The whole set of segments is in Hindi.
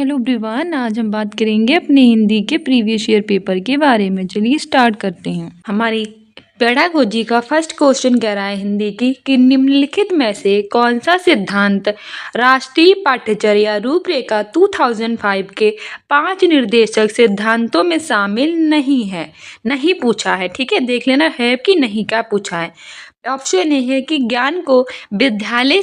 हेलो एवरीवन, आज हम बात करेंगे अपने हिंदी के प्रीवियस ईयर पेपर के बारे में। चलिए स्टार्ट करते हैं। हमारी पेडागोजी का फर्स्ट क्वेश्चन कह रहा है हिंदी की कि निम्नलिखित में से कौन सा सिद्धांत राष्ट्रीय पाठ्यचर्या रूपरेखा 2005 के 5 निर्देशक सिद्धांतों में शामिल नहीं है। नहीं पूछा है, ठीक है, देख लेना है कि नहीं क्या पूछा है। ऑप्शन ए है कि ज्ञान को विद्यालय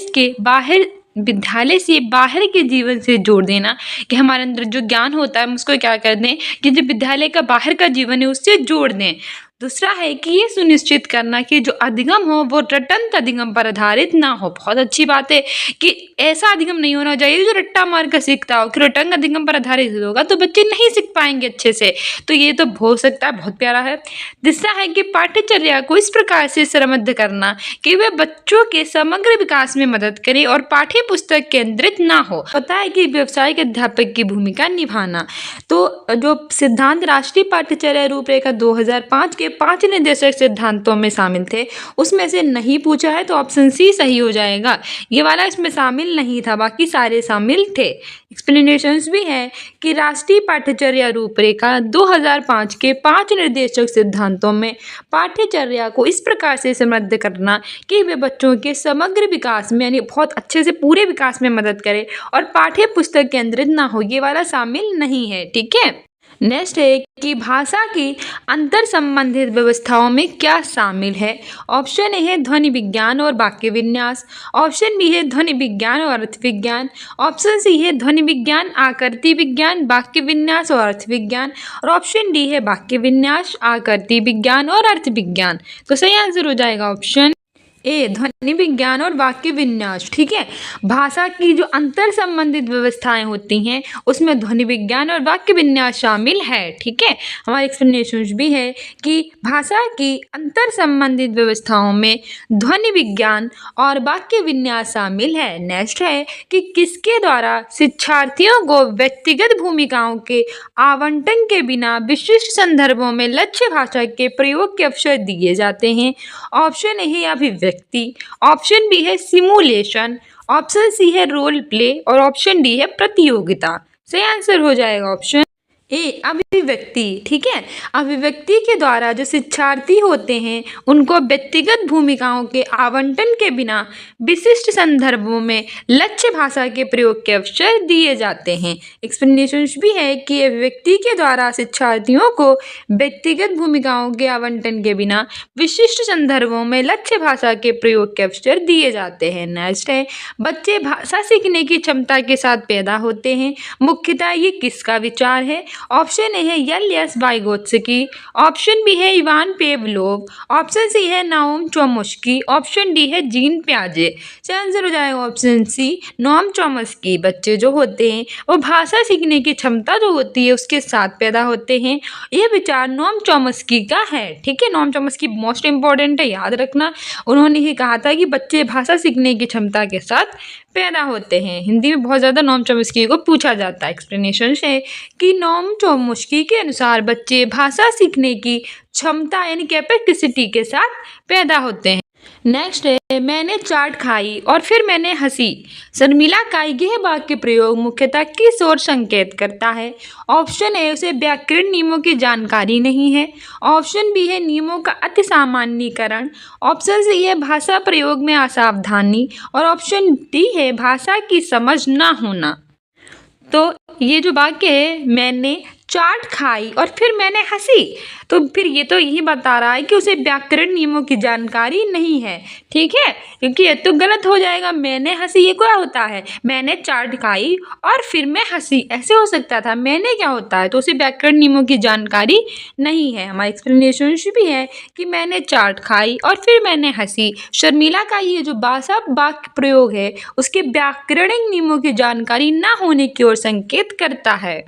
से बाहर के जीवन से जोड़ देना, कि हमारे अंदर जो ज्ञान होता है हम उसको क्या कर दें कि जो विद्यालय का बाहर का जीवन है उससे जोड़ दें। दूसरा है कि ये सुनिश्चित करना कि जो अधिगम हो वो रटंत अधिगम पर आधारित ना हो। बहुत अच्छी बात है कि ऐसा अधिगम नहीं होना चाहिए जो रट्टा मार कर सीखता हो, कि रटंत अधिगम पर आधारित होगा तो बच्चे नहीं सीख पाएंगे अच्छे से। तो ये तो हो सकता है, बहुत प्यारा है। तीसरा है कि पाठ्यचर्या को इस प्रकार से क्रमबद्ध करना कि वह बच्चों के समग्र विकास में मदद करे और पाठ्य पुस्तक केंद्रित ना हो। पता है कि व्यावसायिक अध्यापक की भूमिका निभाना। तो जो सिद्धांत राष्ट्रीय पाठ्यचर्या रूपरेखा 2005 के 5 निर्देशक सिद्धांतों में शामिल थे उसमें से नहीं पूछा है, तो ऑप्शन सी सही हो जाएगा। ये वाला इसमें शामिल नहीं था, बाकी सारे शामिल थे। एक्सप्लेनेशंस भी है कि राष्ट्रीय पाठ्यचर्या रूपरेखा 2005 के 5 निर्देशक सिद्धांतों में पाठ्यचर्या को इस प्रकार से समृद्ध करना कि वे बच्चों के समग्र विकास में यानी बहुत अच्छे से पूरे विकास में मदद करे और पाठ्य पुस्तक केंद्रित ना हो, ये वाला शामिल नहीं है, ठीक है। नेक्स्ट है कि भाषा की अंतर संबंधित व्यवस्थाओं में क्या शामिल है। ऑप्शन ए है ध्वनि विज्ञान और वाक्य विन्यास, ऑप्शन बी है ध्वनि विज्ञान और अर्थ विज्ञान, ऑप्शन सी है ध्वनि विज्ञान आकृति विज्ञान वाक्य विन्यास और अर्थ विज्ञान, और ऑप्शन डी है वाक्य विन्यास आकृति विज्ञान और अर्थ विज्ञान। तो सही आंसर हो जाएगा ऑप्शन ए ध्वनि विज्ञान और वाक्य विन्यास, ठीक है। भाषा की जो अंतर संबंधित व्यवस्थाएं होती हैं उसमें ध्वनि विज्ञान और वाक्य विन्यास शामिल है, ठीक है। हमारे एक्सप्लेनेशन भी है कि भाषा की अंतर संबंधित व्यवस्थाओं में ध्वनि विज्ञान और वाक्य विन्यास शामिल है। नेक्स्ट है कि किसके द्वारा शिक्षार्थियों को व्यक्तिगत भूमिकाओं के आवंटन के बिना विशिष्ट संदर्भों में लक्ष्य भाषा के प्रयोग के अवसर दिए जाते हैं। ऑप्शन ए है अभिव्यक्ति, ऑप्शन बी है सिमुलेशन, ऑप्शन सी है रोल प्ले और ऑप्शन डी है प्रतियोगिता। सही आंसर हो जाएगा ऑप्शन ए अभिव्यक्ति, ठीक है। अभिव्यक्ति के द्वारा जो शिक्षार्थी होते हैं उनको व्यक्तिगत भूमिकाओं के आवंटन के बिना विशिष्ट संदर्भों में लक्ष्य भाषा के प्रयोग के अवसर दिए जाते हैं। एक्सप्लेनेशन भी है कि अभिव्यक्ति के द्वारा शिक्षार्थियों को व्यक्तिगत भूमिकाओं के आवंटन के बिना विशिष्ट संदर्भों में लक्ष्य भाषा के प्रयोग के अवसर दिए जाते हैं। नेक्स्ट है बच्चे भाषा सीखने की क्षमता के साथ पैदा होते हैं, मुख्यतः ये किसका विचार है। ऑप्शन ए है एल.एस. वाइगोत्स्की, ऑप्शन बी है इवान पेवलोव, ऑप्शन सी है नाओम चोम्स्की, ऑप्शन डी है जीन पियाजे। आंसर हो जाएगा ऑप्शन सी नोम चोम्स्की। बच्चे जो होते हैं वो भाषा सीखने की क्षमता जो होती है उसके साथ पैदा होते हैं। यह विचार नोम चोम्स्की का है, ठीक है। नोम चोम्स्की मोस्ट इंपॉर्टेंट है, याद रखना। उन्होंने ही कहा था कि बच्चे भाषा सीखने की क्षमता के साथ पैदा होते हैं। हिंदी में बहुत ज़्यादा नोम चोम्स्की को पूछा जाता है। एक्सप्लेनेशन है कि नोम चोम्स्की के अनुसार बच्चे भाषा सीखने की क्षमता यानी कैपेसिटी के साथ पैदा होते हैं। नेक्स्ट है मैंने चाट खाई और फिर मैंने हंसी। शर्मिला का यह वाक्य प्रयोग मुख्यतः किस ओर संकेत करता है। ऑप्शन ए उसे व्याकरण नियमों की जानकारी नहीं है, ऑप्शन बी है नियमों का अति सामान्यीकरण, ऑप्शन सी है भाषा प्रयोग में असावधानी और ऑप्शन डी है भाषा की समझ ना होना। तो ये जो वाक्य है मैंने चाट खाई और फिर मैंने हंसी, तो फिर ये तो यही बता रहा है कि उसे व्याकरण नियमों की जानकारी नहीं है, ठीक है, क्योंकि ये तो गलत हो जाएगा। मैंने हंसी ये क्या होता है, मैंने चाट खाई और फिर मैं हंसी, ऐसे हो सकता था। मैंने क्या होता है, तो उसे व्याकरण नियमों की जानकारी नहीं है। हमारा एक्सप्लेनेशन भी है कि मैंने चाट खाई और फिर मैंने हंसी। शर्मिला का ये जो भाषा वाक्य प्रयोग है उसके व्याकरणिक नियमों की जानकारी ना होने की ओर संकेत करता है।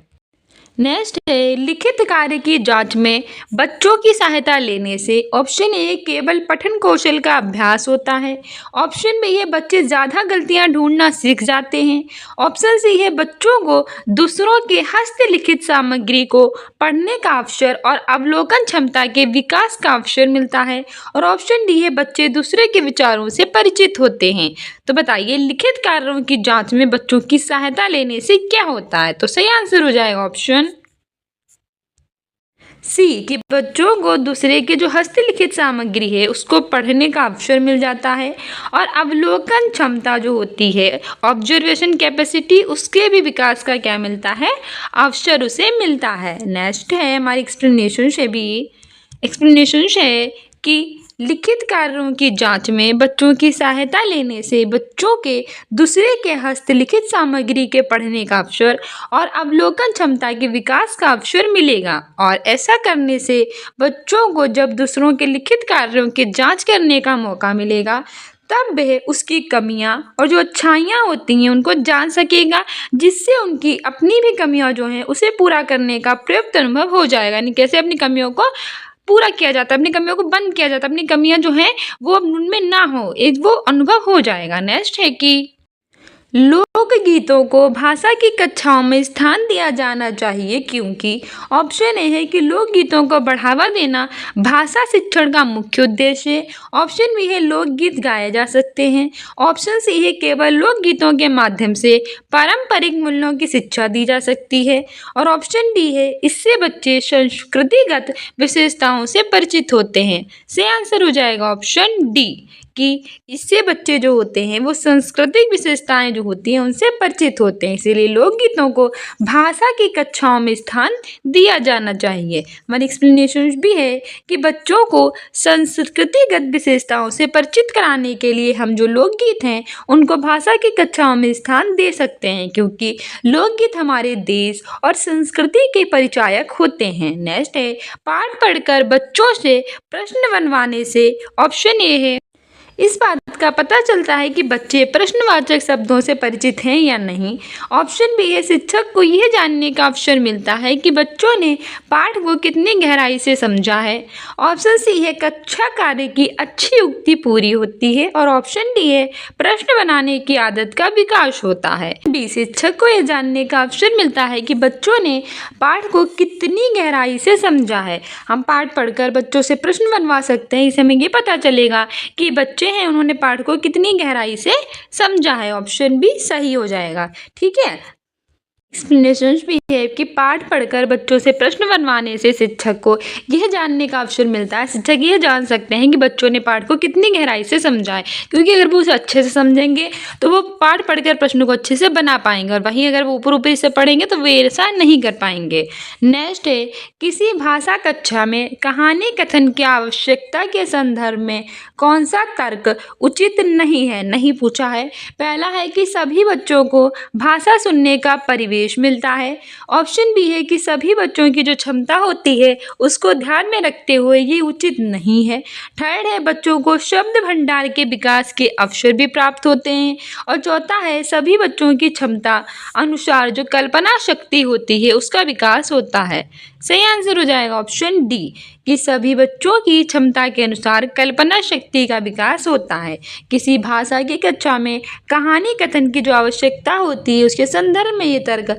नेक्स्ट है लिखित कार्य की जांच में बच्चों की सहायता लेने से ऑप्शन ए केवल पठन कौशल का अभ्यास होता है, ऑप्शन बी है बच्चे ज़्यादा गलतियां ढूंढना सीख जाते हैं, ऑप्शन सी है बच्चों को दूसरों के हस्तलिखित सामग्री को पढ़ने का अवसर और अवलोकन क्षमता के विकास का अवसर मिलता है, और ऑप्शन डी है बच्चे दूसरे के विचारों से परिचित होते हैं। तो बताइए लिखित कार्यों की जांच में बच्चों की सहायता लेने से क्या होता है? तो सही आंसर हो जाएगा ऑप्शन सी कि बच्चों को दूसरे के जो हस्तलिखित सामग्री है उसको पढ़ने का अवसर मिल जाता है और अवलोकन क्षमता जो होती है ऑब्जर्वेशन कैपेसिटी उसके भी विकास का क्या मिलता है? अवसर उसे मिलता है। नेक्स्ट है हमारी एक्सप्लेनेशन है कि लिखित कार्यों की जांच में बच्चों की सहायता लेने से बच्चों के दूसरे के हस्तलिखित सामग्री के पढ़ने का अवसर और अवलोकन क्षमता के विकास का अवसर मिलेगा और ऐसा करने से बच्चों को जब दूसरों के लिखित कार्यों की जांच करने का मौका मिलेगा तब वह उसकी कमियां और जो अच्छाइयां होती हैं उनको जान सकेगा, जिससे उनकी अपनी भी कमियां जो हैं उसे पूरा करने का प्रयुक्त अनुभव हो जाएगा। यानी कैसे अपनी कमियों को पूरा किया जाता है, अपनी कमियों को बंद किया जाता है, अपनी कमियां जो हैं वो अब उनमें ना हो, एक वो अनुभव हो जाएगा। नेक्स्ट है कि लोकगीतों को भाषा की कक्षाओं में स्थान दिया जाना चाहिए क्योंकि ऑप्शन ए है कि लोकगीतों को बढ़ावा देना भाषा शिक्षण का मुख्य उद्देश्य है। ऑप्शन बी है लोकगीत गाए जा सकते हैं। ऑप्शन सी है केवल लोकगीतों के माध्यम से पारंपरिक मूल्यों की शिक्षा दी जा सकती है और ऑप्शन डी है इससे बच्चे संस्कृतिगत विशेषताओं से परिचित होते हैं। सही आंसर हो जाएगा ऑप्शन डी कि इससे बच्चे जो होते हैं वो सांस्कृतिक विशेषताएं जो होती हैं उनसे परिचित होते हैं, इसीलिए लोकगीतों को भाषा की कक्षाओं में स्थान दिया जाना चाहिए। हमारी एक्सप्लेनेशन भी है कि बच्चों को संस्कृतिगत विशेषताओं से परिचित कराने के लिए हम जो लोकगीत हैं उनको भाषा की कक्षाओं में स्थान दे सकते हैं क्योंकि लोकगीत हमारे देश और संस्कृति के परिचायक होते हैं। नेक्स्ट है पाठ पढ़कर बच्चों से प्रश्न बनवाने से ऑप्शन ए है इस बात का पता चलता है कि बच्चे प्रश्नवाचक शब्दों से परिचित हैं या नहीं। ऑप्शन बी है शिक्षक को यह जानने का अवसर मिलता है कि बच्चों ने पाठ को कितनी गहराई से समझा है। ऑप्शन सी है कक्षा कार्य की अच्छी उक्ति पूरी होती है और ऑप्शन डी है प्रश्न बनाने की आदत का विकास होता है। डी शिक्षक को यह जानने का अवसर मिलता है कि बच्चों ने पाठ को कितनी गहराई से समझा है। हम पाठ पढ़कर बच्चों से प्रश्न बनवा सकते हैं, इससे हमें ये पता चलेगा कि बच्चे हैं उन्होंने पाठ को कितनी गहराई से समझा है। ऑप्शन बी सही हो जाएगा। ठीक है, एक्सप्लेनेशन भी है कि पाठ पढ़कर बच्चों से प्रश्न बनवाने से शिक्षक को यह जानने का अवसर मिलता है, शिक्षक यह जान सकते हैं कि बच्चों ने पाठ को कितनी गहराई से समझा है, क्योंकि अगर वो उसे अच्छे से समझेंगे तो वो पाठ पढ़कर प्रश्न को अच्छे से बना पाएंगे और वहीं अगर वो ऊपर ऊपर से पढ़ेंगे तो वे ऐसा नहीं कर पाएंगे। नेक्स्ट है किसी भाषा कक्षा में कहानी कथन की आवश्यकता के संदर्भ में कौन सा तर्क उचित नहीं है, नहीं पूछा है। पहला है कि सभी बच्चों को भाषा सुनने का परिवेश मिलता है। ऑप्शन बी है कि सभी बच्चों की जो क्षमता होती है उसको ध्यान में रखते हुए ये उचित नहीं है। थर्ड है बच्चों को शब्द भंडार के विकास के अवसर भी प्राप्त होते हैं और चौथा है सभी बच्चों की क्षमता अनुसार जो कल्पना शक्ति होती है उसका विकास होता है। सही आंसर हो जाएगा ऑप्शन डी कि सभी बच्चों की क्षमता के अनुसार कल्पना शक्ति का विकास होता है। किसी भाषा की कक्षा में कहानी कथन की जो आवश्यकता होती है उसके संदर्भ में ये तर्क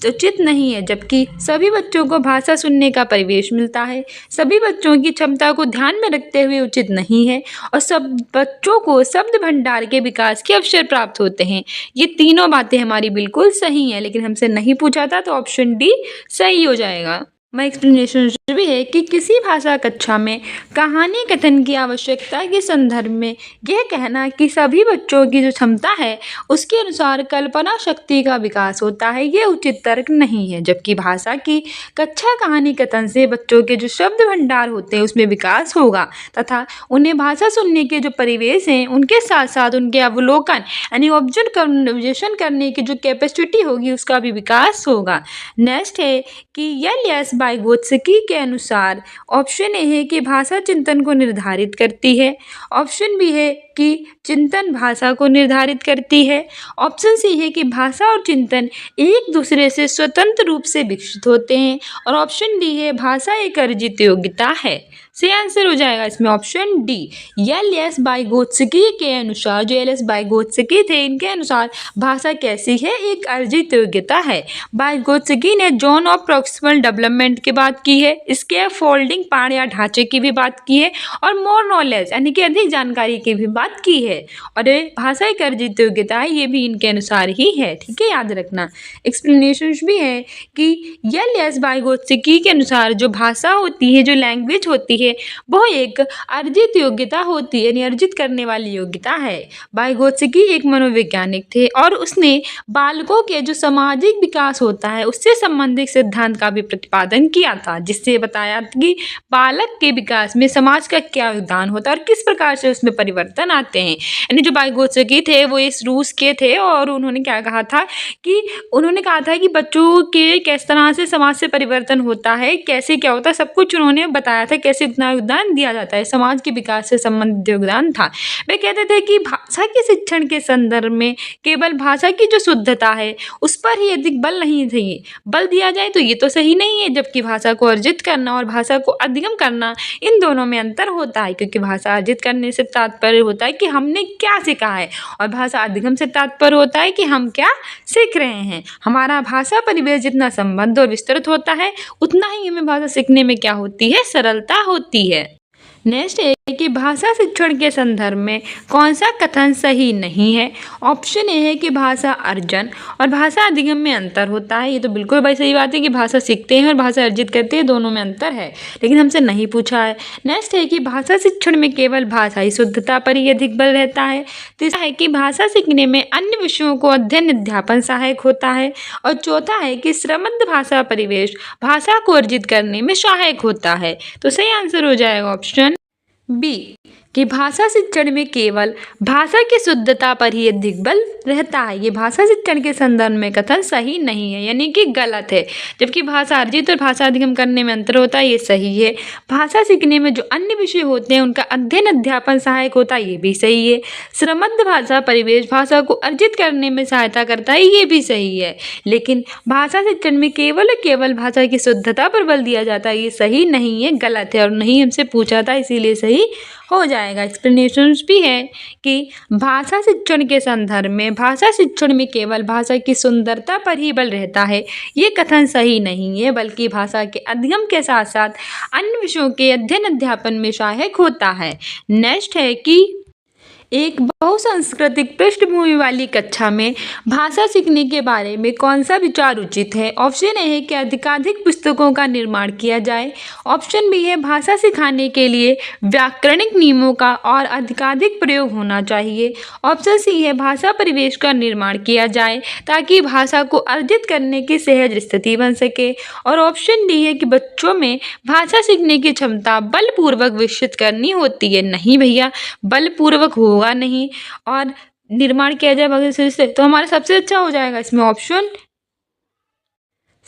उचित नहीं है, जबकि सभी बच्चों को भाषा सुनने का परिवेश मिलता है, सभी बच्चों की क्षमता को ध्यान में रखते हुए उचित नहीं है और सब बच्चों को शब्द भंडार के विकास के अवसर प्राप्त होते हैं। ये तीनों बातें हमारी बिल्कुल सही हैं, लेकिन हमसे नहीं पूछा था तो ऑप्शन डी सही हो जाएगा। मैं एक्सप्लेनेशन भी है कि किसी भाषा कक्षा में कहानी कथन की आवश्यकता के संदर्भ में यह कहना कि सभी बच्चों की जो क्षमता है उसके अनुसार कल्पना शक्ति का विकास होता है, ये उचित तर्क नहीं है, जबकि भाषा की कक्षा कहानी कथन से बच्चों के जो शब्द भंडार होते हैं उसमें विकास होगा तथा उन्हें भाषा सुनने के जो परिवेश हैं उनके साथ साथ उनके अवलोकन यानी ऑब्जर्वेशन करने की जो कैपेसिटी होगी उसका भी विकास होगा। नेक्स्ट है कि एल.एस. वाइगोत्स्की के अनुसार ऑप्शन ए है कि भाषा चिंतन को निर्धारित करती है। ऑप्शन बी है कि चिंतन भाषा को निर्धारित करती है। ऑप्शन सी है कि भाषा और चिंतन एक दूसरे से स्वतंत्र रूप से विकसित होते हैं और ऑप्शन डी है भाषा एक अर्जित योग्यता है। सही आंसर हो जाएगा इसमें ऑप्शन डी। एल.एस. वाइगोत्स्की के अनुसार, जो एल.एस. वाइगोत्स्की थे, इनके अनुसार भाषा कैसी है? एक अर्जित योग्यता है। वाइगोत्स्की ने जोन ऑफ प्रॉक्सिमल डेवलपमेंट की बात की है, स्केप फोल्डिंग पाड़ या ढांचे की भी बात की है, और मोर नॉलेज यानी कि अधिक जानकारी की भी बात की है। और ये भाषा एक अर्जित योग्यता है, ये भी इनके अनुसार ही है। ठीक है, याद रखना। एक्सप्लेनेशन भी है कि एल.एस. वाइगोत्स्की के अनुसार जो भाषा होती है, जो लैंग्वेज होती है, वह एक अर्जित योग्यता होती है, यानी अर्जित करने वाली योग्यता है। वाइगोत्स्की एक मनोवैज्ञानिक थे और उसने बालकों के जो सामाजिक विकास होता है उससे संबंधित सिद्धांत का भी प्रतिपादन किया था, जिससे बताया कि बालक के विकास में समाज का क्या योगदान होता है और किस प्रकार से उसमें परिवर्तन आते हैं। यानी जो वाइगोत्स्की थे वो इस रूस के थे और उन्होंने क्या कहा था कि उन्होंने कहा था कि बच्चों के किस तरह से समाज से परिवर्तन होता है, कैसे क्या होता है, सब कुछ उन्होंने बताया था, कैसे इतना योगदान दिया जाता है, समाज के विकास से संबंधित योगदान था। वे कहते थे कि भाषा के शिक्षण के संदर्भ में केवल भाषा की जो शुद्धता है उस पर ही अधिक बल नहीं चाहिए, बल दिया जाए तो ये तो सही नहीं है, जबकि भाषा को अर्जित करना और भाषा को अधिगम करना, इन दोनों में अंतर होता है। क्योंकि भाषा अर्जित करने से तात्पर्य होता है कि हमने क्या सीखा है, और भाषा अधिगम से तात्पर्य होता है कि हम क्या सीख रहे हैं। हमारा भाषा परिवेश जितना संबद्ध और विस्तृत होता है उतना ही हमें भाषा सीखने में क्या होती है? सरलता होती है। नेक्स्ट है कि भाषा शिक्षण के संदर्भ में कौन सा कथन सही नहीं है? ऑप्शन ए है कि भाषा अर्जन और भाषा अधिगम में अंतर होता है। ये तो बिल्कुल भाई सही बात है कि भाषा सीखते हैं और भाषा अर्जित करते हैं, दोनों में अंतर है, लेकिन हमसे नहीं पूछा है। नेक्स्ट है कि भाषा शिक्षण में केवल भाषाई शुद्धता पर ही अधिक बल रहता है। तीसरा है कि भाषा सीखने में अन्य विषयों को अध्ययन अध्यापन सहायक होता है। और चौथा है कि श्रमद्ध भाषा परिवेश भाषा को अर्जित करने में सहायक होता है। तो सही आंसर हो जाएगा ऑप्शन बी कि भाषा शिक्षण में केवल भाषा की शुद्धता पर ही अधिक बल रहता है। ये भाषा शिक्षण के संदर्भ में कथन सही नहीं है, यानी कि गलत है। जबकि भाषा अर्जित और भाषा अधिगम करने में अंतर होता है, ये सही है। भाषा सीखने में जो अन्य विषय होते हैं उनका अध्ययन अध्यापन सहायक होता है, ये भी सही है। श्रमद्ध भाषा परिवेश भाषा को अर्जित करने में सहायता करता है, ये भी सही है। लेकिन भाषा शिक्षण में केवल और केवल भाषा की शुद्धता पर बल दिया जाता है, ये सही नहीं है, गलत है और नहीं हमसे पूछा था, इसीलिए सही हो जाएगा। एक्सप्लेनेशंस भी है कि भाषा शिक्षण के संदर्भ में भाषा शिक्षण में केवल भाषा की सुंदरता पर ही बल रहता है, ये कथन सही नहीं है, बल्कि भाषा के अधिगम के साथ साथ अन्य विषयों के अध्ययन अध्यापन में सहायक होता है। नेक्स्ट है कि एक बहुसांस्कृतिक पृष्ठभूमि वाली कक्षा में भाषा सीखने के बारे में कौन सा विचार उचित है? ऑप्शन ए है कि अधिकाधिक पुस्तकों का निर्माण किया जाए। ऑप्शन बी है भाषा सिखाने के लिए व्याकरणिक नियमों का और अधिकाधिक प्रयोग होना चाहिए। ऑप्शन सी है भाषा परिवेश का निर्माण किया जाए ताकि भाषा को अर्जित करने की सहज स्थिति बन सके। और ऑप्शन डी है कि बच्चों में भाषा सीखने की क्षमता बलपूर्वक विकसित करनी होती है। नहीं भैया, बलपूर्वक होगा नहीं और निर्माण किया जाए भाषा से, तो हमारा सबसे अच्छा हो जाएगा इसमें ऑप्शन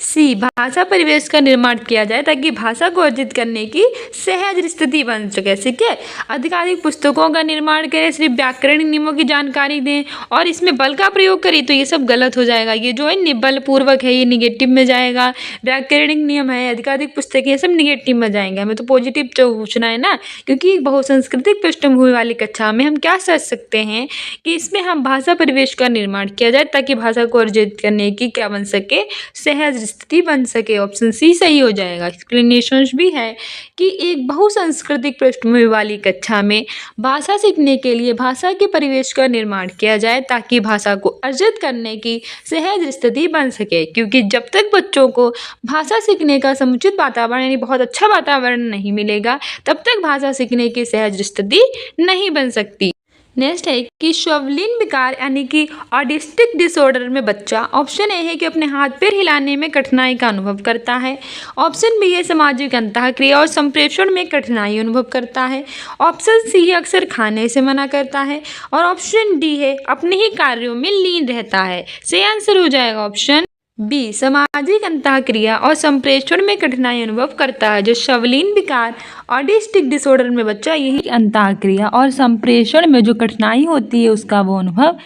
सी, भाषा परिवेश का निर्माण किया जाए ताकि भाषा को अर्जित करने की सहज स्थिति बन सके। ठीक है, अधिकाधिक पुस्तकों का निर्माण करें, सिर्फ व्याकरणिक नियमों की जानकारी दें और इसमें बल का प्रयोग करें, तो ये सब गलत हो जाएगा। ये जो है बलपूर्वक है, ये निगेटिव में जाएगा। व्याकरणिक नियम है, अधिकाधिक पुस्तकें, ये सब निगेटिव में जाएंगे। हमें तो पॉजिटिव पूछना है ना, क्योंकि बहुसांस्कृतिक पृष्ठभूमि वाली कक्षा में हम क्या सोच सकते हैं कि इसमें हम भाषा परिवेश का निर्माण किया जाए ताकि भाषा को अर्जित करने की क्या बन सके? सहज स्थिति बन सके। ऑप्शन सी सही हो जाएगा। एक्सप्लेनेशन भी है कि एक बहुसांस्कृतिक पृष्ठभूमि वाली कक्षा में भाषा सीखने के लिए भाषा के परिवेश का निर्माण किया जाए ताकि भाषा को अर्जित करने की सहज स्थिति बन सके। क्योंकि जब तक बच्चों को भाषा सीखने का समुचित वातावरण यानी बहुत अच्छा वातावरण नहीं मिलेगा, तब तक भाषा सीखने की सहज स्थिति नहीं बन सकती। नेक्स्ट है कि श्वलिन विकार यानी कि ऑटिस्टिक डिसऑर्डर में बच्चा, ऑप्शन ए है कि अपने हाथ पैर हिलाने में कठिनाई का अनुभव करता है। ऑप्शन बी है सामाजिक अंतःक्रिया और संप्रेषण में कठिनाई अनुभव करता है। ऑप्शन सी है अक्सर खाने से मना करता है। और ऑप्शन डी है अपने ही कार्यों में लीन रहता है। सही आंसर हो जाएगा ऑप्शन बी, सामाजिक अंतःक्रिया और संप्रेषण में कठिनाई अनुभव करता है। जो श्वलिन विकार ऑटिस्टिक डिसऑर्डर में बच्चा यही अंतःक्रिया और संप्रेषण में जो कठिनाई होती है उसका वो अनुभव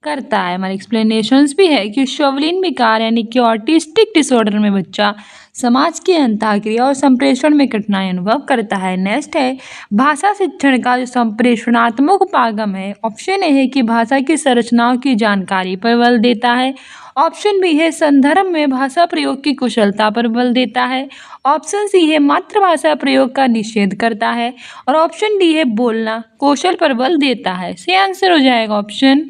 करता है। हमारे एक्सप्लेनेशंस भी है कि शोवलिन विकार यानी कि ऑटिस्टिक डिसऑर्डर में बच्चा समाज की अंतःक्रिया और संप्रेषण में कठिनाई अनुभव करता है। नेक्स्ट है भाषा शिक्षण का जो संप्रेषणात्मक उपागम है। ऑप्शन ए है कि भाषा की संरचनाओं की जानकारी पर बल देता है। ऑप्शन बी है संदर्भ में भाषा प्रयोग की कुशलता पर बल देता है। ऑप्शन सी है मातृभाषा प्रयोग का निषेध करता है और ऑप्शन डी है बोलना कौशल पर बल देता है। सही आंसर हो जाएगा ऑप्शन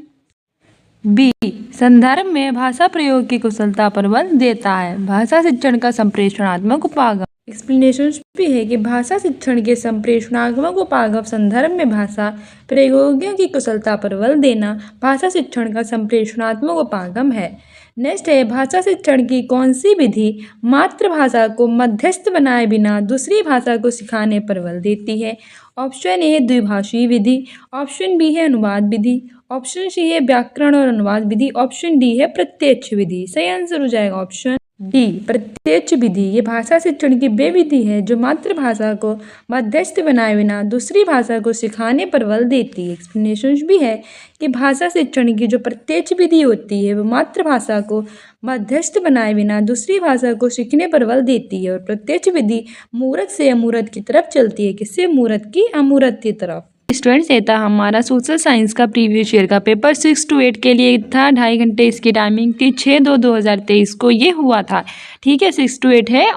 बी, संदर्भ में भाषा प्रयोग की कुशलता पर बल देता है। भाषा शिक्षण का संप्रेषणात्मक उपागम एक्सप्लेनेशन भी है कि भाषा शिक्षण के संप्रेषणात्मक उपागम संदर्भ में भाषा प्रयोगों की कुशलता पर बल देना भाषा शिक्षण का संप्रेषणात्मक उपागम है। नेक्स्ट है भाषा शिक्षण की कौन सी विधि मातृभाषा को मध्यस्थ बनाए बिना दूसरी भाषा को सिखाने पर बल देती है। ऑप्शन ए द्विभाषी विधि, ऑप्शन बी है अनुवाद विधि, ऑप्शन सी है व्याकरण और अनुवाद विधि, ऑप्शन डी है प्रत्यक्ष विधि। सही आंसर हो जाएगा ऑप्शन डी, प्रत्यक्ष विधि। ये भाषा शिक्षण की वे विधि है जो मातृभाषा को मध्यस्थ बनाए बिना दूसरी भाषा को सिखाने पर बल देती है। एक्सप्लेनेशन भी है कि भाषा शिक्षण की जो प्रत्यक्ष विधि होती है वो मातृभाषा को मध्यस्थ बनाए बिना दूसरी भाषा को सीखने पर बल देती है और प्रत्यक्ष विधि मूर्त से अमूर्त की तरफ चलती है। किससे? मूर्त की अमूर्त की तरफ। स्टूडेंट्स ये था हमारा सोशल साइंस का प्रीवियस ईयर का पेपर 6 to 8 के लिए था। 2.5 घंटे इसकी टाइमिंग थी। 6/2/2023 को ये हुआ था। ठीक है, 6 to 8 है।